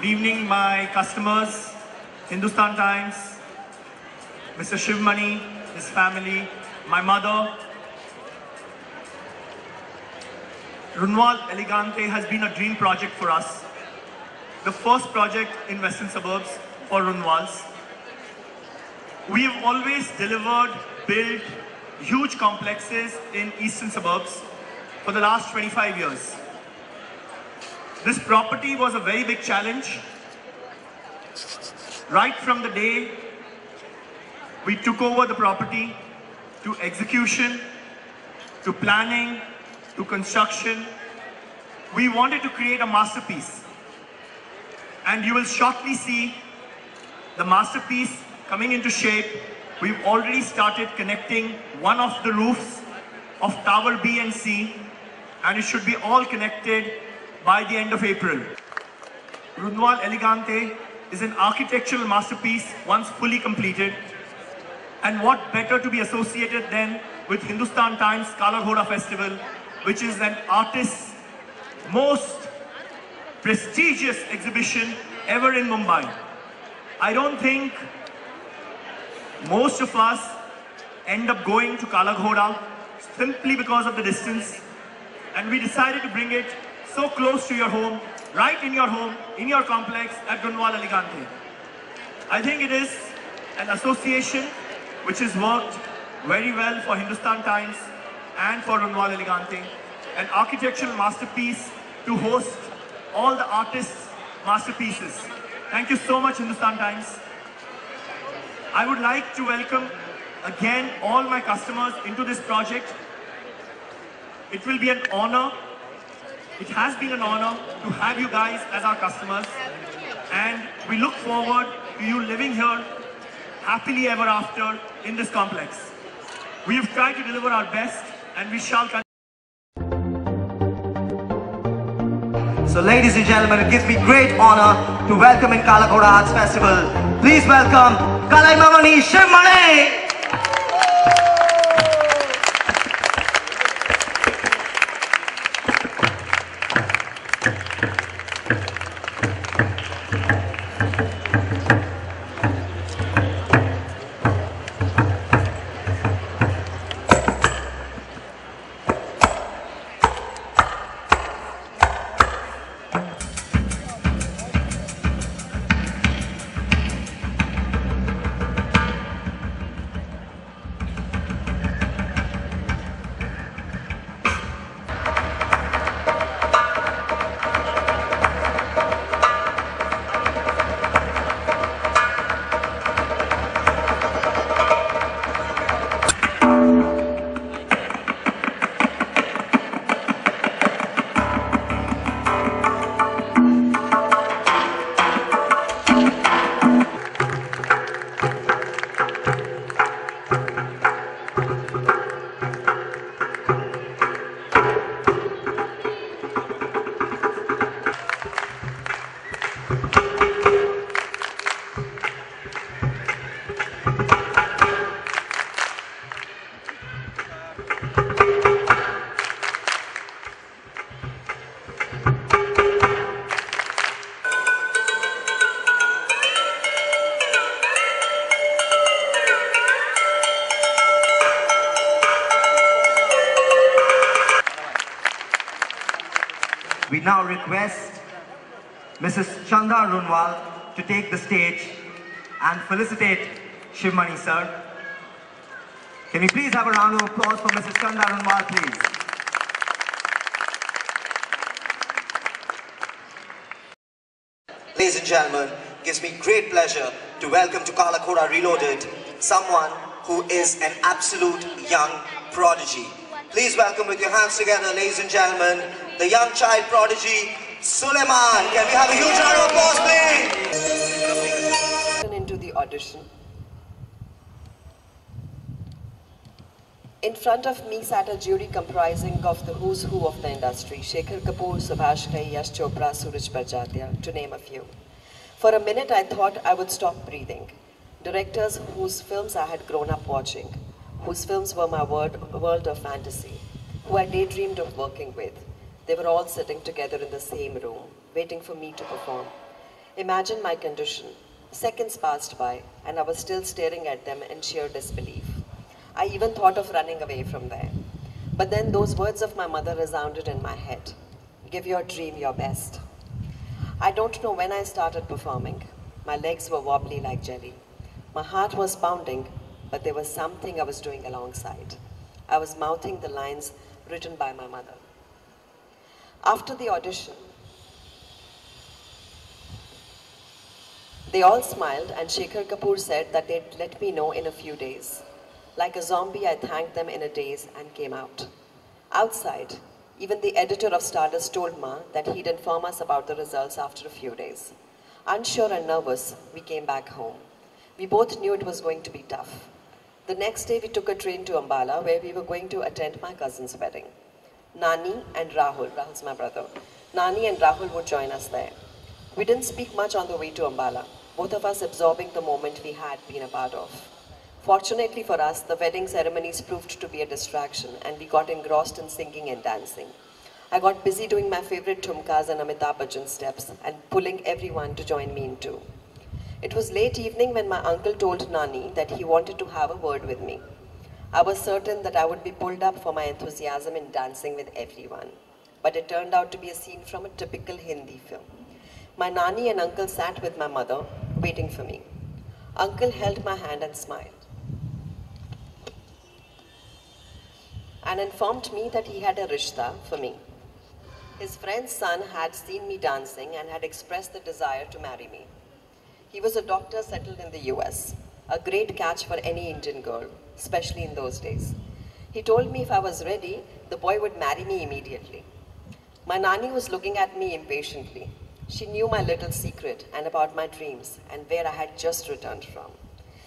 Good evening, my customers, Hindustan Times, Mr. Shivmani, his family, my mother. Runwal Elegante has been a dream project for us. The first project in Western suburbs for Runwals. We have always delivered, built huge complexes in eastern suburbs for the last 25 years. This property was a very big challenge. Right from the day we took over the property, to execution, to planning, to construction, we wanted to create a masterpiece. And you will shortly see the masterpiece coming into shape. We've already started connecting one of the roofs of Tower B and C, and it should be all connected by the end of April. Runwal Elegante is an architectural masterpiece once fully completed. And what better to be associated then with Hindustan Times Kala Ghoda Festival, which is an artist's most prestigious exhibition ever in Mumbai. I don't think most of us end up going to Kala Ghoda simply because of the distance. And we decided to bring it so close to your home, right in your home, in your complex at Runwal Elegante. I think it is an association which has worked very well for Hindustan Times and for Runwal Elegante. An architectural masterpiece to host all the artists' masterpieces. Thank you so much, Hindustan Times. I would like to welcome again all my customers into this project. It will be an honor. It has been an honor to have you guys as our customers, and we look forward to you living here happily ever after in this complex. We have tried to deliver our best, and we shall continue. So ladies and gentlemen, it gives me great honor to welcome in Kala Ghoda Arts Festival. Please welcome Kalaimamani Shivmani. We now request Mrs. Chanda Runwal to take the stage and felicitate Shivmani sir. Can we please have a round of applause for Mrs. Chanda Runwal, please? Ladies and gentlemen, it gives me great pleasure to welcome to Kala Ghoda Reloaded someone who is an absolute young prodigy. Please welcome with your hands together, ladies and gentlemen, the young child prodigy, SULEIMAN. Can we have a huge round of applause, please? Into the audition. In front of me sat a jury comprising of the who's who of the industry. Shekhar Kapoor, Subhash Ghai, Yash Chopra, Suraj Barjatia, to name a few. For a minute I thought I would stop breathing. Directors whose films I had grown up watching, whose films were my world of fantasy, who I daydreamed of working with. They were all sitting together in the same room, waiting for me to perform. Imagine my condition. Seconds passed by, and I was still staring at them in sheer disbelief. I even thought of running away from there. But then those words of my mother resounded in my head. Give your dream your best. I don't know when I started performing. My legs were wobbly like jelly. My heart was pounding, but there was something I was doing alongside. I was mouthing the lines written by my mother. After the audition, they all smiled and Shekhar Kapoor said that they'd let me know in a few days. Like a zombie, I thanked them in a daze and came out. Outside, even the editor of Stardust told Ma that he'd inform us about the results after a few days. Unsure and nervous, we came back home. We both knew it was going to be tough. The next day, we took a train to Ambala, where we were going to attend my cousin's wedding. Nani and Rahul's my brother, Nani and Rahul would join us there. We didn't speak much on the way to Ambala, both of us absorbing the moment we had been a part of. Fortunately for us, the wedding ceremonies proved to be a distraction and we got engrossed in singing and dancing. I got busy doing my favorite thumkas and Amitabh Bachchan steps and pulling everyone to join me in too. It was late evening when my uncle told Nani that he wanted to have a word with me. I was certain that I would be pulled up for my enthusiasm in dancing with everyone. But it turned out to be a scene from a typical Hindi film. My Nani and uncle sat with my mother, waiting for me. Uncle held my hand and smiled, and informed me that he had a rishta for me. His friend's son had seen me dancing and had expressed the desire to marry me. He was a doctor settled in the US, a great catch for any Indian girl, especially in those days. He told me if I was ready, the boy would marry me immediately. My Nani was looking at me impatiently. She knew my little secret and about my dreams and where I had just returned from.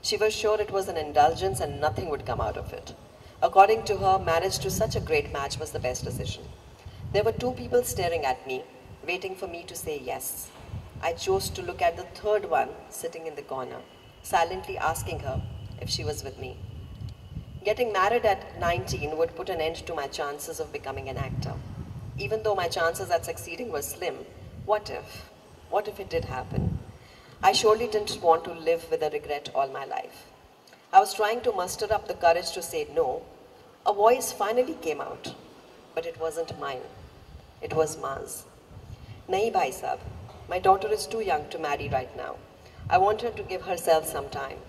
She was sure it was an indulgence and nothing would come out of it. According to her, marriage to such a great match was the best decision. There were two people staring at me, waiting for me to say yes. I chose to look at the third one sitting in the corner, silently asking her if she was with me. Getting married at 19 would put an end to my chances of becoming an actor. Even though my chances at succeeding were slim, what if? What if it did happen? I surely didn't want to live with a regret all my life. I was trying to muster up the courage to say no. A voice finally came out, but it wasn't mine. It was Ma's. Nahi bhai sahab, my daughter is too young to marry right now. I want her to give herself some time.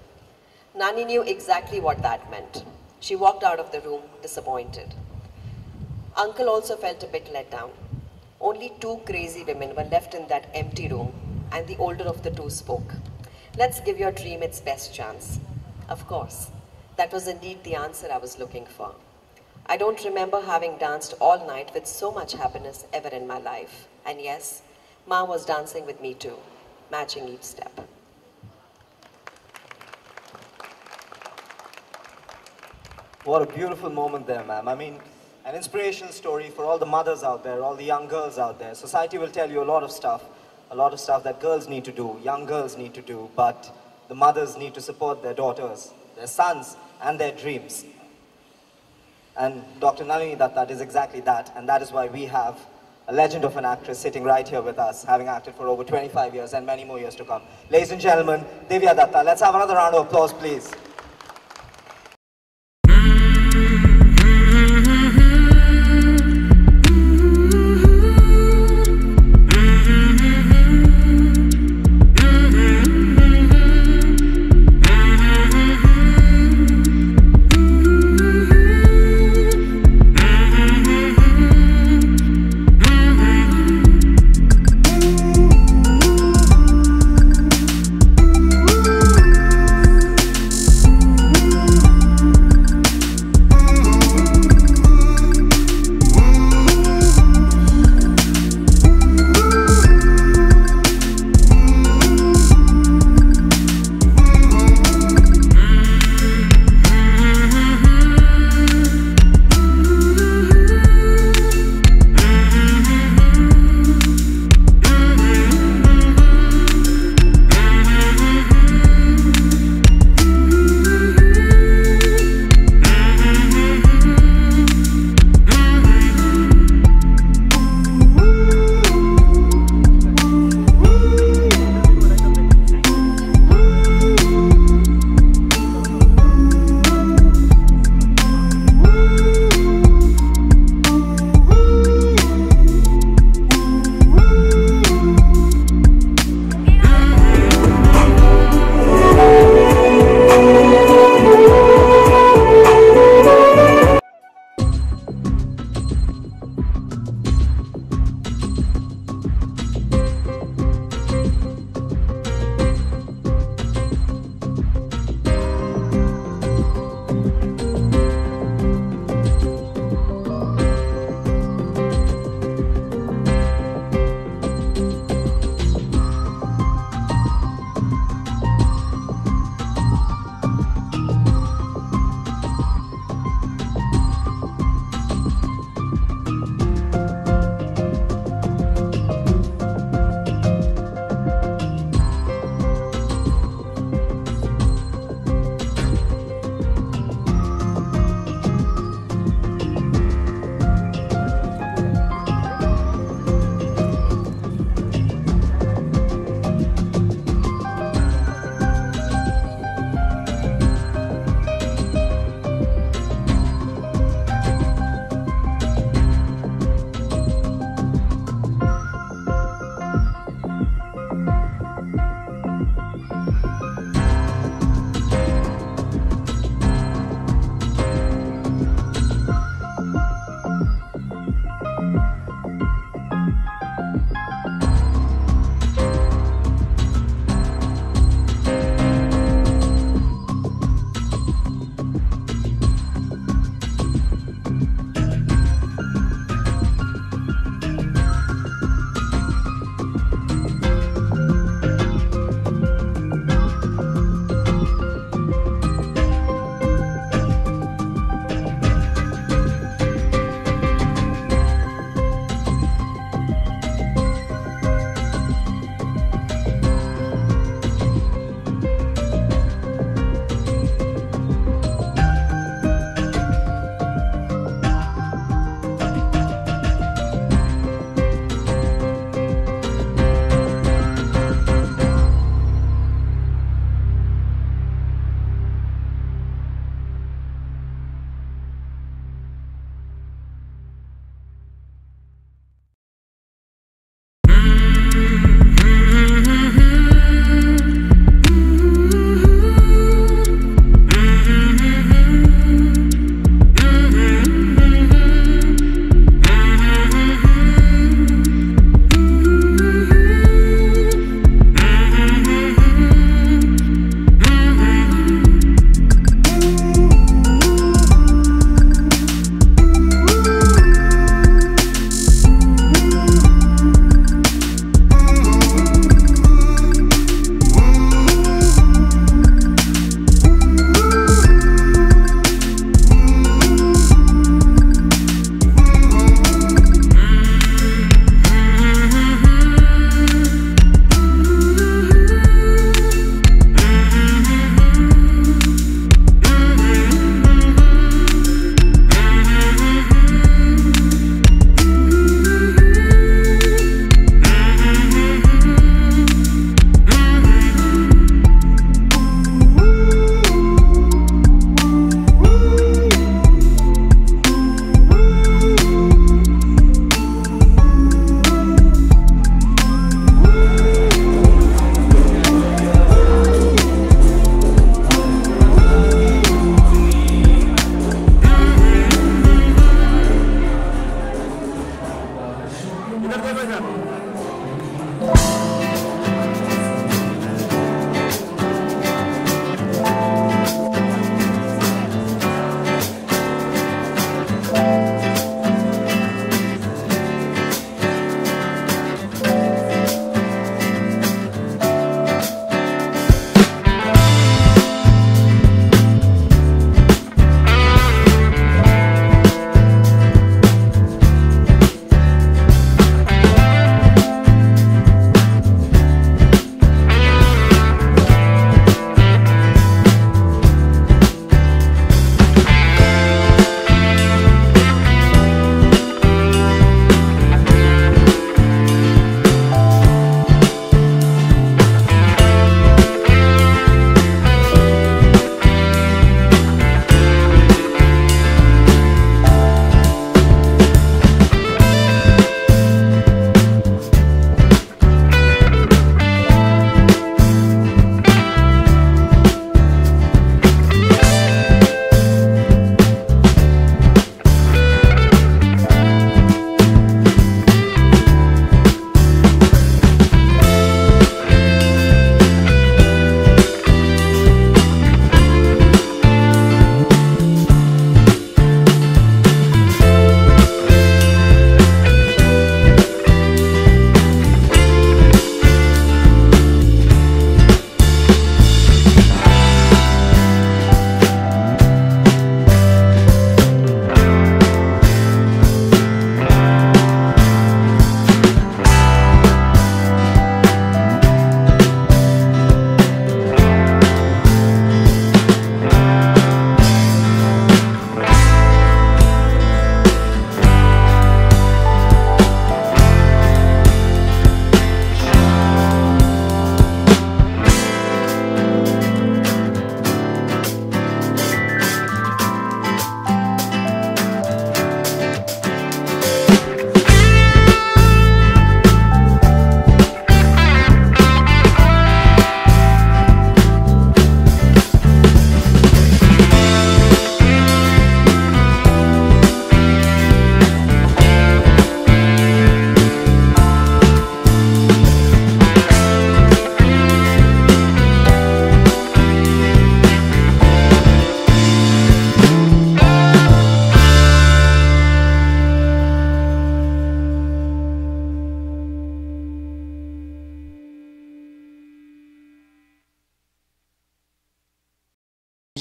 Nani knew exactly what that meant. She walked out of the room disappointed. Uncle also felt a bit let down. Only two crazy women were left in that empty room, and the older of the two spoke. Let's give your dream its best chance. Of course, that was indeed the answer I was looking for. I don't remember having danced all night with so much happiness ever in my life. And yes, Ma was dancing with me too, matching each step. What a beautiful moment there, ma'am. I mean, an inspirational story for all the mothers out there, all the young girls out there. Society will tell you a lot of stuff that girls need to do, young girls need to do, but the mothers need to support their daughters, their sons, and their dreams. And Dr. Nalini Datta is exactly that, and that is why we have a legend of an actress sitting right here with us, having acted for over 25 years and many more years to come. Ladies and gentlemen, Divya Datta. Let's have another round of applause, please.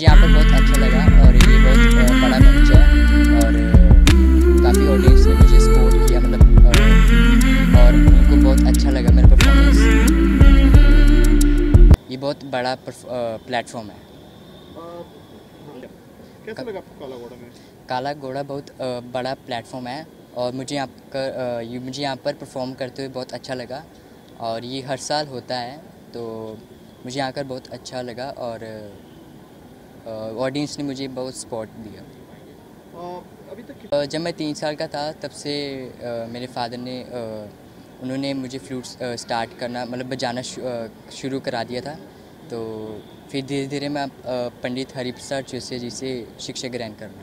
यहाँ पर बहुत अच्छा लगा और ये बहुत बड़ा मंच है और काफ़ी ऑडियंस ने मुझे सपोर्ट किया मतलब और उनको बहुत अच्छा लगा मेरा परफॉर्मेंस। ये बहुत बड़ा प्लेटफॉर्म है। कैसा लगा आपको काला घोड़ा में? काला घोड़ा बहुत बड़ा प्लेटफॉर्म है और मुझे यहाँ पर परफॉर्म करते हुए बहुत अच्छा लगा और ये हर साल होता है तो मुझे यहाँ कर बहुत अच्छा लगा और ऑडियंस ने मुझे बहुत सपोर्ट दिया। अभी तक जब मैं 3 साल का था तब से मेरे फादर ने उन्होंने मुझे फ्लूट स्टार्ट करना मतलब बजाना शुरू करा दिया था तो फिर धीरे धीरे मैं पंडित हरिप्रसाद जोशी जी से शिक्षा ग्रहण करना।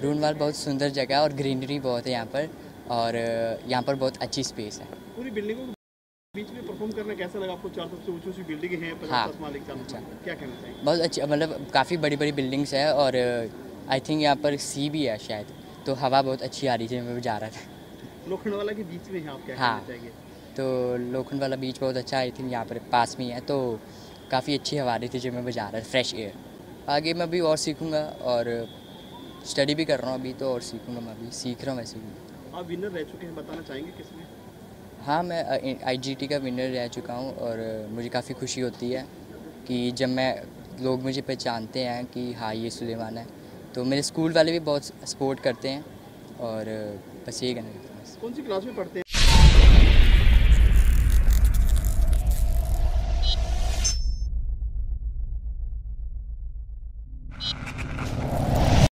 runwal बहुत सुंदर जगह है और ग्रीनरी बहुत है यहाँ पर और यहाँ पर बहुत अच्छी स्पेस है। पूरी बिल्डिंगों के बीच में परफॉर्म करना कैसा लगा आपको? 4 सबसे ऊंची बिल्डिंग है, 50 हाँ, मालिक क्या कहना चाहिए? बहुत अच्छी मतलब काफ़ी बड़ी बड़ी बिल्डिंग्स है और आई थिंक यहाँ पर सी भी है शायद तो हवा बहुत अच्छी आ रही थी मैं जा रहा था। लोखंडवाला के बीच में है, आप क्या कहना चाहिए? तो लोखंडवाला बीच बहुत अच्छा आई थिंक यहाँ पर पास में ही है तो काफ़ी अच्छी हवा आ रही थी जब मैं बजा रहा था फ्रेश एयर। आगे मैं भी और सीखूँगा और स्टडी भी कर रहा हूँ अभी तो और सीखूँगा मैं अभी सीख रहा हूँ वैसे भी। आप विनर रह चुके हैं, बताना चाहेंगे किसमें? हाँ मैं IGT का विनर रह चुका हूँ और मुझे काफ़ी खुशी होती है कि जब लोग मुझे पहचानते हैं कि हाँ ये सुलेमान है तो मेरे स्कूल वाले भी बहुत सपोर्ट करते हैं और बस यही कहना चाहता हूँ। कौन सी क्लास में पढ़ते हैं?